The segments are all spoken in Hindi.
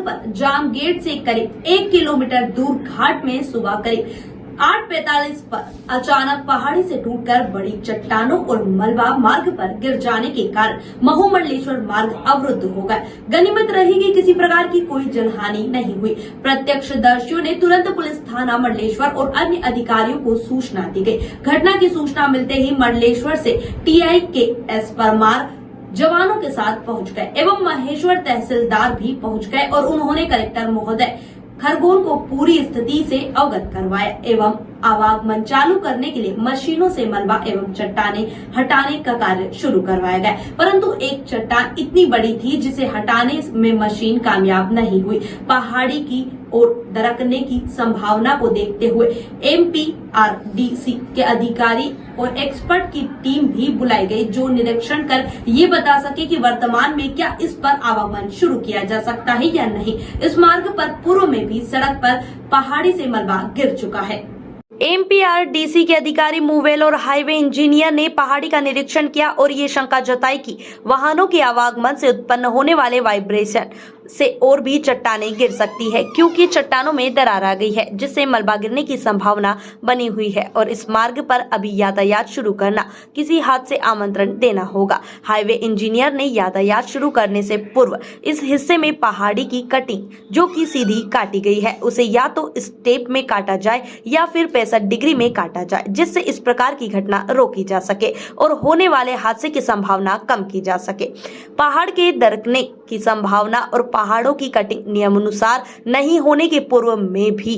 पर जाम गेट से करीब 1 किलोमीटर दूर घाट में सुबह करीब 8:45 पर अचानक पहाड़ी से टूटकर बड़ी चट्टानों और मलबा मार्ग पर गिर जाने के कारण महू मंडलेश्वर मार्ग अवरुद्ध हो गया। गनीमत रही कि किसी प्रकार की कोई जनहानि नहीं हुई। प्रत्यक्षदर्शियों ने तुरंत पुलिस थाना मंडलेश्वर और अन्य अधिकारियों को सूचना दी गई। घटना की सूचना मिलते ही मंडलेश्वर से TI के एस परमार जवानों के साथ पहुंच गए एवं महेश्वर तहसीलदार भी पहुंच गए और उन्होंने कलेक्टर महोदय खरगोन को पूरी स्थिति से अवगत करवाया एवं आवागमन चालू करने के लिए मशीनों से मलबा एवं चट्टाने हटाने का कार्य शुरू करवाया गया। परंतु एक चट्टान इतनी बड़ी थी जिसे हटाने में मशीन कामयाब नहीं हुई। पहाड़ी की ओर दरकने की संभावना को देखते हुए MPRDC के अधिकारी और एक्सपर्ट की टीम भी बुलाई गई, जो निरीक्षण कर ये बता सके कि वर्तमान में क्या इस पर आवागमन शुरू किया जा सकता है या नहीं। इस मार्ग पर पूर्व में भी सड़क पर पहाड़ी से मलबा गिर चुका है। MPRDC के अधिकारी मूवेल और हाईवे इंजीनियर ने पहाड़ी का निरीक्षण किया और ये शंका जताई कि वाहनों के आवागमन से उत्पन्न होने वाले वाइब्रेशन से और भी चट्टानें गिर सकती है, क्योंकि चट्टानों में दरार आ गई है जिससे मलबा गिरने की संभावना बनी हुई है और इस मार्ग पर अभी यातायात शुरू करना किसी हादसे आमंत्रण देना होगा। हाईवे इंजीनियर ने यातायात शुरू करने से पूर्व इस हिस्से में पहाड़ी की कटिंग जो कि सीधी काटी गई है उसे या तो स्टेप में काटा जाए या फिर 65 डिग्री में काटा जाए, जिससे इस प्रकार की घटना रोकी जा सके और होने वाले हादसे की संभावना कम की जा सके। पहाड़ के दरकने की संभावना और पहाड़ों की कटिंग नियमानुसार नहीं होने के पूर्व में भी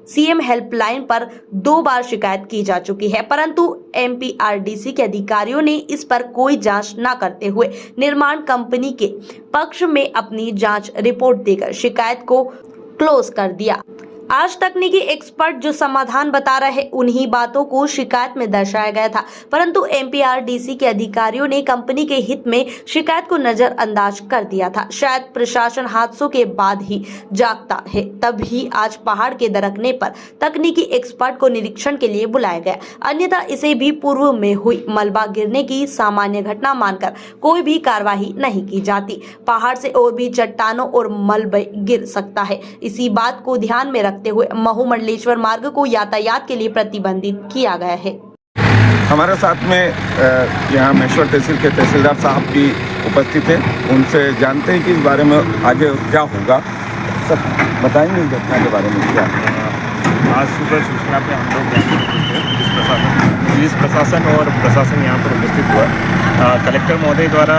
CM हेल्पलाइन पर 2 बार शिकायत की जा चुकी है, परंतु MPRDC के अधिकारियों ने इस पर कोई जांच न करते हुए निर्माण कंपनी के पक्ष में अपनी जांच रिपोर्ट देकर शिकायत को क्लोज कर दिया। आज तकनीकी एक्सपर्ट जो समाधान बता रहे उन्हीं बातों को शिकायत में दर्शाया गया था, परंतु MPRDC के अधिकारियों ने कंपनी के हित में शिकायत को नजरअंदाज कर दिया था। शायद प्रशासन हादसों के बाद ही जागता है, तभी आज पहाड़ के दरकने पर तकनीकी एक्सपर्ट को निरीक्षण के लिए बुलाया गया, अन्यथा इसे भी पूर्व में हुई मलबा गिरने की सामान्य घटना मानकर कोई भी कार्रवाई नहीं की जाती। पहाड़ से और भी चट्टानों और मलबे गिर सकता है। इसी बात को ध्यान में रखते हुए महू मंडलेश्वर मार्ग को यातायात के लिए प्रतिबंधित किया गया है। हमारे साथ में यहाँ महेश्वर तहसील के तहसीलदार साहब भी उपस्थित हैं। उनसे जानते हैं कि इस बारे में आगे क्या होगा, सब बताएंगे इस घटना के बारे में क्या। आज सुबह सूचना पे हम लोग पुलिस प्रशासन और प्रशासन यहाँ पर उपस्थित हुआ। कलेक्टर महोदय द्वारा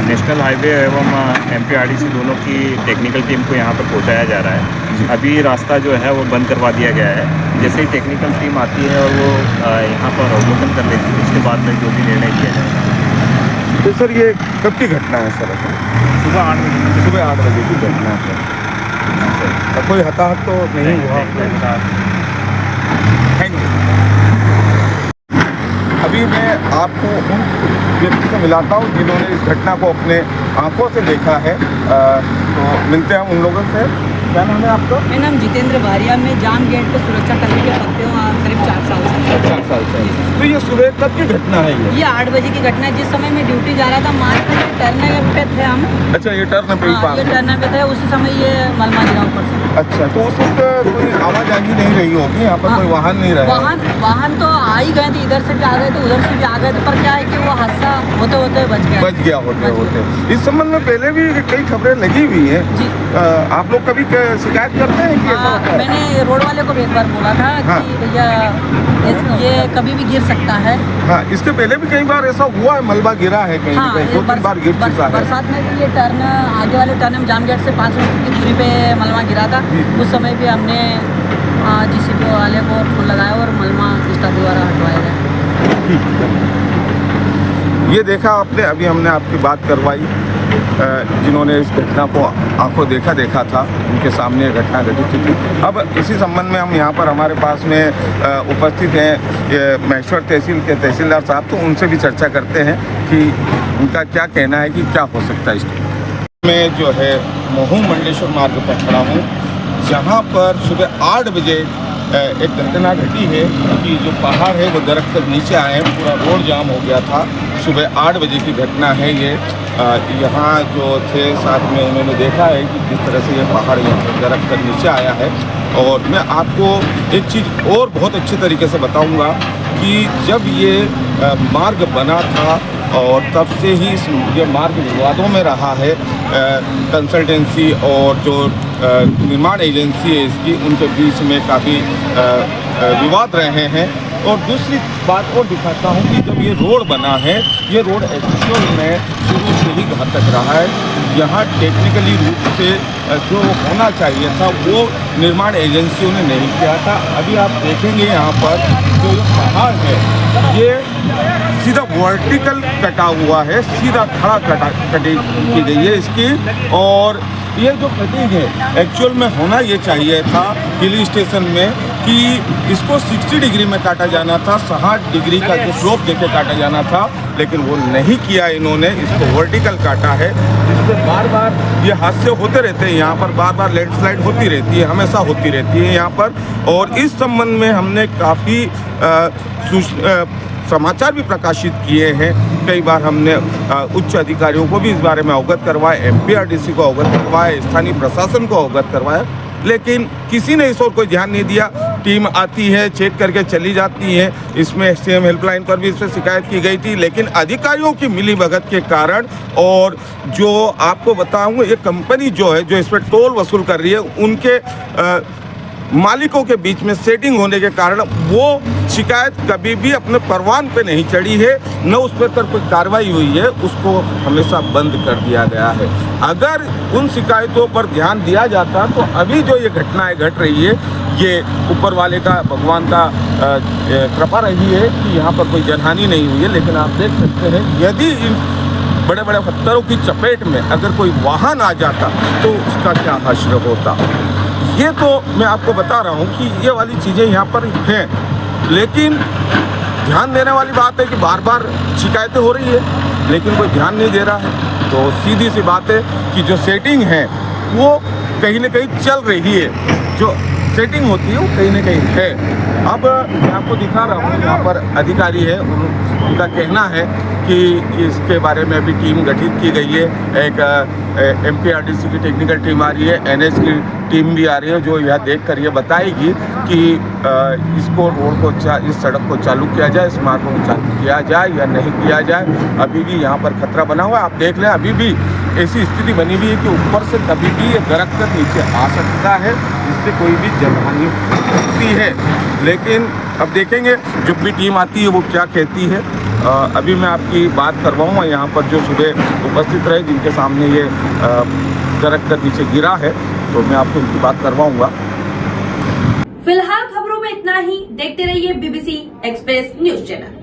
नेशनल हाईवे एवं MPRDC दोनों की टेक्निकल टीम को यहाँ पर पहुँचाया जा रहा है। अभी रास्ता जो है वो बंद करवा दिया गया है। जैसे ही टेक्निकल टीम आती है और वो यहाँ पर अवलोकन कर लेती है, उसके बाद में जो भी निर्णय किया जाएगा। तो सर ये कब की घटना है सर? सुबह 8 बजे। सुबह 8 बजे की घटना है। तो कोई हताहत तो नहीं हुआ? Thank you. अभी मैं आपको उन व्यक्ति से मिलाता हूँ जिन्होंने इस घटना को अपने आंखों से देखा है। तो मिलते हैं उन लोगों से। क्या नाम है आपका? मेरा नाम जितेंद्र भारिया। मैं जाम गेट पर सुरक्षा कर्मी के पद हूँ करीब 4 साल से। 4 साल से। तो ये सुबह कब की घटना है ये? 8 बजे की घटना है। जिस समय मैं ड्यूटी जा रहा था मार्ग पे टर्न पे थे हम। अच्छा, ये टर्न पे ही ये टर्न पे थे, उसी समय ये मलबा गिरा ऊपर से। अच्छा, तो उस वक्त कोई आवाजाही नहीं रही होगी यहाँ पर? कोई वाहन नहीं रहा? वाहन तो आ ही गए थे, इधर से भी आ गए थे, उधर से भी आ गए थे, पर क्या है कि वो हादसा होते होते बच गया होते। इस संबंध में पहले भी कई खबरें लगी हुई है जी। आप लोग कभी शिकायत करते हैं कि ऐसा होता है? मैंने रोड वाले को भी एक बार बोला था कि भैया ये कभी भी गिर सकता है। हाँ, इसके पहले भी कई बार ऐसा हुआ है, मलबा गिरा है कहीं हाँ, 2-3 बार गिर चुका है। बरसात में भी ये टर्न आगे वाले टर्न में जाम गेट से 5 मीटर की दूरी पे मलबा गिरा था। उस समय भी हमने GCP वाले को फोन लगाया और मलबा स्टाफ द्वारा हटवाया गया। ये देखा आपने, अभी हमने आपकी बात करवाई। जिन्होंने इस घटना को आंखों देखा था, उनके सामने घटना घटित थी। अब इसी संबंध में हम यहाँ पर हमारे पास में उपस्थित हैं महेश्वर तहसील के तहसीलदार साहब, तो उनसे भी चर्चा करते हैं कि उनका क्या कहना है कि क्या हो सकता है। इसमें मैं जो है महू मंडलेश्वर मार्ग पर खड़ा हूँ, जहाँ पर सुबह 8 बजे एक घटना घटी है कि जो पहाड़ है वो दरख्त तक नीचे आए हैं, पूरा रोड जाम हो गया था। सुबह 8 बजे की घटना है ये। यहाँ जो थे साथ में इन्होंने देखा है कि किस तरह से ये पहाड़ यहाँ दरक कर नीचे आया है। और मैं आपको एक चीज़ और बहुत अच्छे तरीके से बताऊंगा कि जब ये मार्ग बना था और तब से ही ये मार्ग विवादों में रहा है। कंसल्टेंसी और जो निर्माण एजेंसी है इसकी, उनके बीच में काफ़ी विवाद रहे हैं। और दूसरी बात और दिखाता हूँ कि जब ये रोड बना है, ये रोड एक्चुअल में शुरू से ही घातक रहा है। यहाँ टेक्निकली रूप से जो होना चाहिए था वो निर्माण एजेंसियों ने नहीं किया था। अभी आप देखेंगे यहाँ पर जो ये पहाड़ है ये सीधा वर्टिकल कटा हुआ है, सीधा खड़ा कटिंग की गई है इसकी। और ये जो कटिंग है एक्चुअल में होना ये चाहिए था हिल स्टेशन में कि इसको 60 डिग्री में काटा जाना था, 60 डिग्री का जो स्लोप देके काटा जाना था, लेकिन वो नहीं किया इन्होंने, इसको वर्टिकल काटा है। जिससे बार बार ये हादसे होते रहते हैं, यहाँ पर बार बार लैंडस्लाइड होती रहती है, हमेशा होती रहती है यहाँ पर। और इस संबंध में हमने काफ़ी समाचार भी प्रकाशित किए हैं। कई बार हमने उच्च अधिकारियों को भी इस बारे में अवगत करवाया, MPRDC को अवगत करवाया, स्थानीय प्रशासन को अवगत करवाया, लेकिन किसी ने इस ओर कोई ध्यान नहीं दिया। टीम आती है, चेक करके चली जाती है। इसमें STM हेल्पलाइन पर भी इस पर शिकायत की गई थी, लेकिन अधिकारियों की मिलीभगत के कारण, और जो आपको बताऊँ ये कंपनी जो है जो इस पर टोल वसूल कर रही है, उनके मालिकों के बीच में सेटिंग होने के कारण वो शिकायत कभी भी अपने परवान पे नहीं चढ़ी है, न उस पर कोई कार्रवाई हुई है, उसको हमेशा बंद कर दिया गया है। अगर उन शिकायतों पर ध्यान दिया जाता तो अभी जो ये घटनाएं घट रही है, ये ऊपर वाले का, भगवान का कृपा रही है कि यहाँ पर कोई जनहानि नहीं हुई है। लेकिन आप देख सकते हैं यदि इन बड़े बड़े पत्थरों की चपेट में अगर कोई वाहन आ जाता तो उसका क्या हश्र होता। ये तो मैं आपको बता रहा हूँ कि ये वाली चीज़ें यहाँ पर हैं, लेकिन ध्यान देने वाली बात है कि बार बार शिकायतें हो रही है लेकिन कोई ध्यान नहीं दे रहा है। तो सीधी सी बात है कि जो सेटिंग है वो कहीं ना कहीं चल रही है, जो सेटिंग होती है वो कहीं ना कहीं है। अब मैं आपको दिखा रहा हूँ, यहाँ पर अधिकारी है, उनका कहना है कि इसके बारे में अभी टीम गठित की गई है। एक MPRDC की टेक्निकल टीम आ रही है, NH की टीम भी आ रही है, जो यह देख कर ये बताएगी कि इसको रोड को इस सड़क को चालू किया जाए, इस मार्ग को चालू किया जाए या नहीं किया जाए। अभी भी यहाँ पर खतरा बना हुआ है, आप देख लें, अभी भी ऐसी स्थिति बनी हुई है कि ऊपर से कभी भी ये दरख्त कर नीचे आ सकता है, जिससे कोई भी जनहानि हो सकती है। लेकिन अब देखेंगे जब भी टीम आती है वो क्या कहती है। अभी मैं आपकी बात करवाऊँगा यहाँ पर जो सुबह उपस्थित रहे, जिनके सामने ये दरख्त कर नीचे गिरा है, तो मैं आपको उनकी बात करवाऊँगा। फिलहाल खबरों में इतना ही। देखते रहिए BBC एक्सप्रेस न्यूज चैनल।